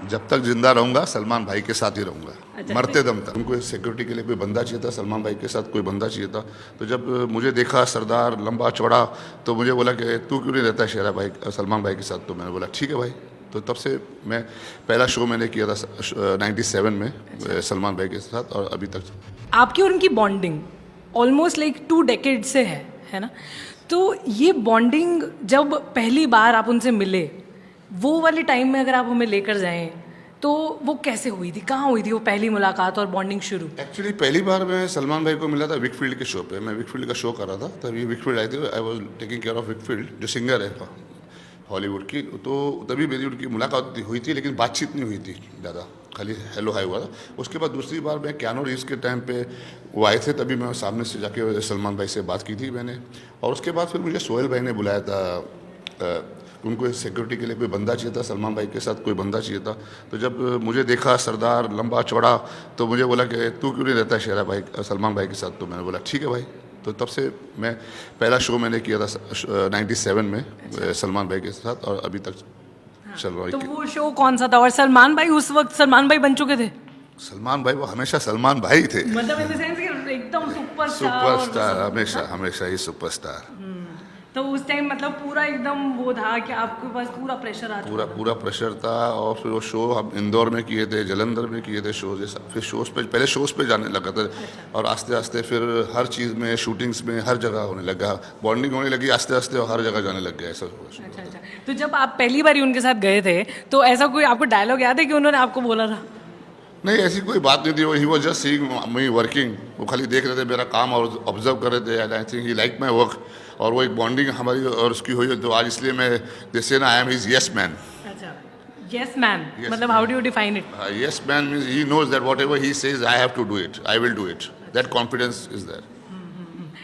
जब तक जिंदा रहूंगा सलमान भाई के साथ ही रहूंगा, अच्छा, मरते दम तक। उनको सिक्योरिटी के लिए कोई बंदा चाहिए था, सलमान भाई के साथ कोई बंदा चाहिए था। तो जब मुझे देखा सरदार लंबा चौड़ा, तो मुझे बोला कि तू क्यों नहीं रहता शेरा भाई सलमान भाई के साथ। तो मैंने बोला ठीक है भाई। तो तब से मैं पहला शो मैंने किया था 97 में सलमान भाई के साथ, और अभी तक आपकी और उनकी बॉन्डिंग ऑलमोस्ट लाइक 2 डेकेड से है ना? तो ये बॉन्डिंग जब पहली बार आप उनसे मिले, वो वाले टाइम में अगर आप हमें लेकर जाएं तो वो कैसे हुई थी, कहाँ हुई थी वो पहली मुलाकात और बॉन्डिंग शुरू? एक्चुअली पहली बार मैं सलमान भाई को मिला था विकफील्ड के शो पे। मैं विकफील्ड का शो कर रहा था, तभी विकफील्ड आई थी। I was taking care of Wickfield, जो सिंगर है हॉलीवुड की। तो तभी मेरी उनकी मुलाकात हुई थी, लेकिन बातचीत नहीं हुई थी ज़्यादा, खाली हेलो हाय हुआ था। उसके बाद दूसरी बार मैं क्यानो रीव्स के टाइम पे वो आए थे, तभी मैं सामने से जाके सलमान भाई से बात की थी मैंने। और उसके बाद फिर मुझे सोहेल भाई ने बुलाया था, उनको सिक्योरिटी के लिए कोई बंदा चाहिए था, सलमान भाई के साथ कोई बंदा चाहिए था। तो जब मुझे देखा सरदार लंबा चौड़ा, तो मुझे बोला कि तू क्यों नहीं रहता शेरा भाई सलमान भाई के साथ। तो मैंने बोला ठीक है भाई। तो तब से मैं पहला शो मैंने किया था 97 में सलमान भाई के साथ, और अभी तक चल रहा तो है। वो शो कौन सा था? और सलमान भाई उस वक्त सलमान भाई बन चुके थे? सलमान भाई वो हमेशा सलमान भाई थे, मतलब इन द सेंस कि एकदम सुपरस्टार, हमेशा हमेशा ही सुपरस्टार। तो उस टाइम मतलब पूरा एकदम वो था कि आपके पास पूरा प्रेशर आ पूरा पूरा प्रेशर था। और फिर वो शो हम इंदौर में किए थे, जलंधर में किए थे शोज। फिर शोज पे, पहले शोज पे जाने लगा था, और आस्ते आस्ते फिर हर चीज़ में, शूटिंग्स में, हर जगह होने लगा, बॉन्डिंग होने लगी आस्ते आस्ते, और हर जगह जाने लग गया ऐसा हुआ। अच्छा अच्छा। तो जब आप पहली बार उनके साथ गए थे, तो ऐसा कोई आपको डायलॉग याद है कि उन्होंने आपको बोला था? नहीं, ऐसी कोई बात नहीं थी। He was just seeing me working. वो खाली देख रहे थे मेरा काम और ऑब्जर्व कर रहे थे, and I think he like my work. और वो एक बॉन्डिंग हमारी और उसकी हुई, तो आज इसलिए मैं दिस ना I am his yes man. अच्छा, यस मैन मतलब how do you define it? Yes man means he knows that whatever he says I have to do it, I will do it. That confidence is there.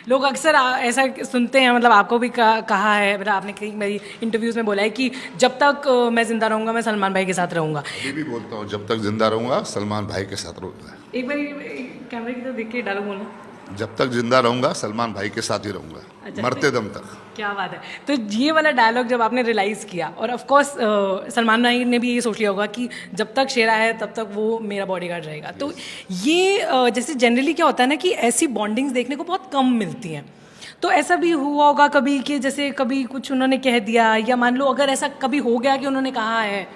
लोग अक्सर ऐसा सुनते हैं, मतलब आपको भी कहा है, मतलब आपने कई मेरी इंटरव्यूज में बोला है कि जब तक मैं जिंदा रहूंगा मैं सलमान भाई के साथ रहूंगा। अभी भी बोलता हूँ, जब तक जिंदा रहूंगा सलमान भाई के साथ रहूंगा। एक बार कैमरे की तरफ देख के डायलॉग बोलना। जब तक जिंदा रहूंगा सलमान भाई के साथ ही रहूंगा, अच्छा, मरते दम तक। क्या बात है। तो ये वाला डायलॉग जब आपने रियलाइज किया, और ऑफ कोर्स सलमान भाई ने भी ये सोच लिया होगा कि जब तक शेरा है तब तक वो मेरा बॉडीगार्ड रहेगा, तो ये जैसे जनरली क्या होता है ना कि ऐसी बॉन्डिंग्स देखने को बहुत कम मिलती हैं। तो ऐसा भी हुआ होगा कभी कि जैसे कभी कुछ उन्होंने कह दिया, या मान लो अगर ऐसा कभी हो गया कि उन्होंने कहा है,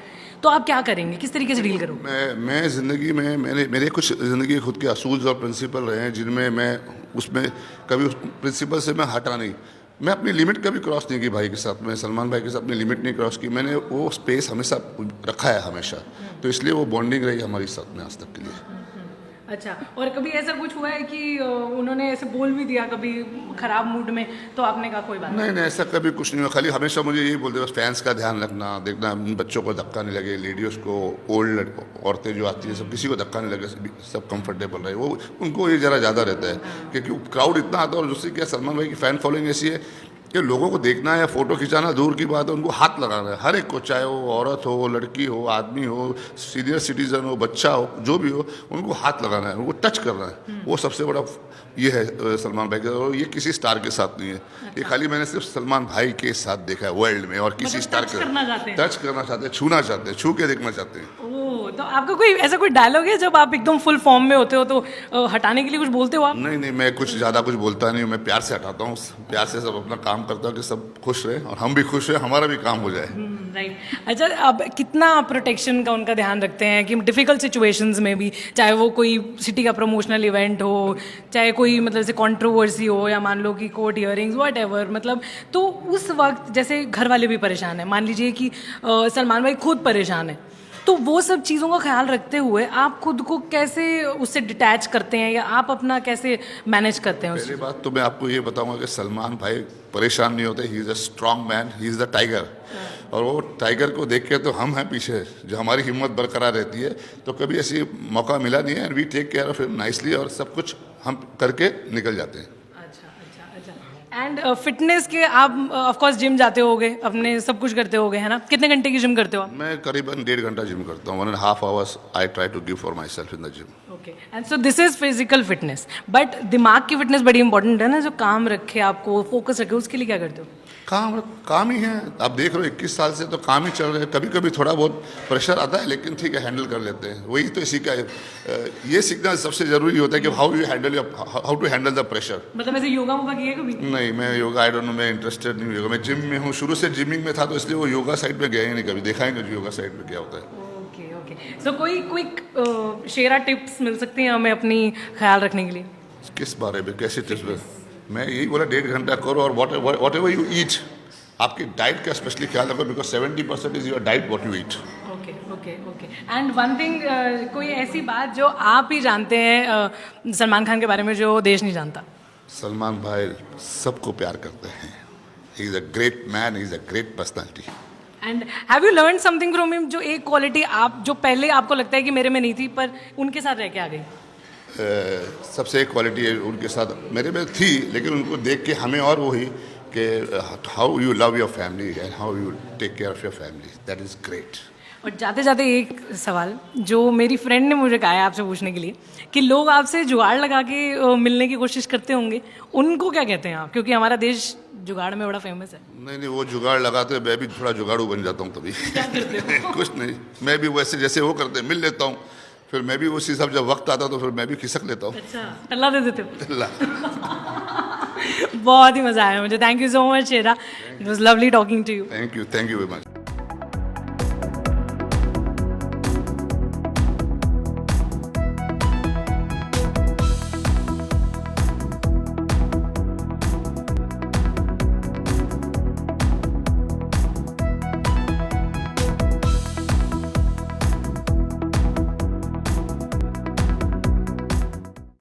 तो आप क्या करेंगे, किस तरीके से डील करोगे? मैं ज़िंदगी में मेरे कुछ ज़िंदगी के खुद के असूल और प्रिंसिपल रहे हैं, जिनमें मैं उसमें कभी उस प्रिंसिपल से मैं हटा नहीं। मैं अपनी लिमिट कभी क्रॉस नहीं की भाई के साथ, मैं सलमान भाई के साथ अपनी लिमिट नहीं क्रॉस की। मैंने वो स्पेस हमेशा रखा है हमेशा, तो इसलिए वो बॉन्डिंग रही हमारी साथ में आज तक के लिए। अच्छा, और कभी ऐसा कुछ हुआ है कि उन्होंने ऐसे बोल भी दिया कभी खराब मूड में, तो आपने कहा कोई बात नहीं नहीं, ऐसा कभी कुछ नहीं हुआ। खाली हमेशा मुझे यही बोलते बस फैंस का ध्यान रखना, देखना बच्चों को धक्का नहीं लगे, लेडीज़ को, ओल्ड औरतें जो आती हैं सब, किसी को धक्का नहीं लगे, सब कंफर्टेबल रहे। वो उनको ये ज़रा ज़्यादा रहता है, क्योंकि क्राउड इतना आता है। और दूसरी क्या, सलमान भाई की फ़ैन फॉलोइंग ऐसी है कि लोगों को देखना है या फोटो खिंचाना दूर की बात है, उनको हाथ लगाना है हर एक को, चाहे वो औरत हो, लड़की हो, आदमी हो, सीनियर सिटीजन हो, बच्चा हो, जो भी हो, उनको हाथ लगाना है, उनको टच करना है। वो सबसे बड़ा ये है सलमान भाई का। और ये किसी स्टार के साथ नहीं है, ये खाली मैंने सिर्फ सलमान भाई के साथ देखा है वर्ल्ड में। और किसी स्टार टच करना चाहते हैं, टच करना चाहते हैं, छूना चाहते हैं, छू के देखना चाहते हैं। ओह, तो आपका कोई ऐसा कोई डायलॉग है जब आप एकदम फुल फॉर्म में होते हो तो हटाने के लिए कुछ बोलते हो आप? नहीं नहीं, मैं कुछ ज़्यादा कुछ बोलता नहीं हूँ, मैं प्यार से हटाता हूँ। प्यार से सब अपना काम करता हूँ कि सब खुश रहे और हम भी खुश रहे, हमारा भी काम हो जाए। राइट। अच्छा, अब कितना प्रोटेक्शन का उनका ध्यान रखते हैं कि डिफ़िकल्ट सिचुएशंस में भी, चाहे वो कोई सिटी का प्रमोशनल इवेंट हो, चाहे कोई मतलब जैसे कंट्रोवर्सी हो, या मान लो कि कोर्ट हियरिंग्स व्हाटएवर, मतलब तो उस वक्त जैसे घर वाले भी परेशान हैं, मान लीजिए कि सलमान भाई खुद परेशान है, तो वो सब चीज़ों का ख्याल रखते हुए आप खुद को कैसे उससे डिटैच करते हैं, या आप अपना कैसे मैनेज करते हैं? पहली बात तो मैं आपको ये बताऊंगा कि सलमान भाई परेशान नहीं होते। He is a strong man, he is the tiger. और वो टाइगर को देख के तो हम हैं पीछे, जो हमारी हिम्मत बरकरार रहती है। तो कभी ऐसी मौका मिला नहीं है, and we take care of him nicely, और सब कुछ हम करके निकल जाते हैं। एंड फिटनेस के आप ऑफ कोर्स जिम जाते होगे, अपने सब कुछ करते होगे, है ना? कितने घंटे की जिम करते हो आप? मैं करीबन 1.5 घंटा जिम करता हूँ, 1.5 hours I try to give for myself in the gym. Okay, and so this is physical fitness, but दिमाग की फिटनेस बड़ी इंपॉर्टेंट है ना, जो काम रखे आपको, फोकस रखे, उसके लिए क्या करते हो? काम ही है। आप देख रहे हो 21 साल से तो काम ही चल रहा है। कभी कभी थोड़ा बहुत प्रेशर आता है, लेकिन ठीक है, हैंडल कर लेते हैं। वही तो इसी का ये सीखना सबसे ज़रूरी होता है कि how to handle the pressure. मतलब ऐसे योगा वोगा किया कभी? नहीं, मैं योगा आई डोंट नो, मैं इंटरेस्टेड नहीं हूँ योगा। मैं जिम में हूँ, शुरू से जिमिंग में था, तो इसलिए वो योगा साइड में गया ही नहीं, कभी देखा ही नहीं योगा साइड में क्या होता है। Okay okay. सो कोई क्विक शेरा टिप्स मिल सकती हैं हमें अपनी ख्याल रखने के लिए? किस बारे में, कैसे टिप्स? मैं यही बोला 1.5 घंटा करो, और वॉट एवर यू ईट, आपकी डाइट का स्पेशली ख्याल रखो, because 70% is your diet what you eat. Okay okay okay. And one thing, कोई ऐसी बात जो आप ही जानते हैं सलमान खान के बारे में जो देश नहीं जानता? सलमान भाई सबको प्यार करते हैं। He is a great man, he is a great personality. And have you learn something from him, जो एक क्वालिटी आप जो पहले आपको लगता है कि मेरे में नहीं थी पर उनके साथ रह के आ गई? सबसे एक क्वालिटी है उनके साथ मेरे में थी, लेकिन उनको देख के हमें और वो ही कि how you love your family and how you take care of your family, that is great. और जाते जाते एक सवाल जो मेरी फ्रेंड ने मुझे कहा है आपसे पूछने के लिए, कि लोग आपसे जुगाड़ लगा के मिलने की कोशिश करते होंगे, उनको क्या कहते हैं आप? क्योंकि हमारा देश जुगाड़ में बड़ा फेमस है। नहीं, वो जुगाड़ लगाते हैं, मैं भी थोड़ा जुगाड़ू बन जाता हूँ तभी। कुछ नहीं, मैं भी वैसे जैसे वो करते मिल लेता हूँ, फिर मैं भी उसी हिसाब जब वक्त आता तो फिर मैं भी खिसक लेता हूँ। अच्छा, टल्ला दे देते हो? अल्लाह। बहुत ही मजा आया मुझे। Thank you so much Shera, it was lovely talking to you. Thank you very much.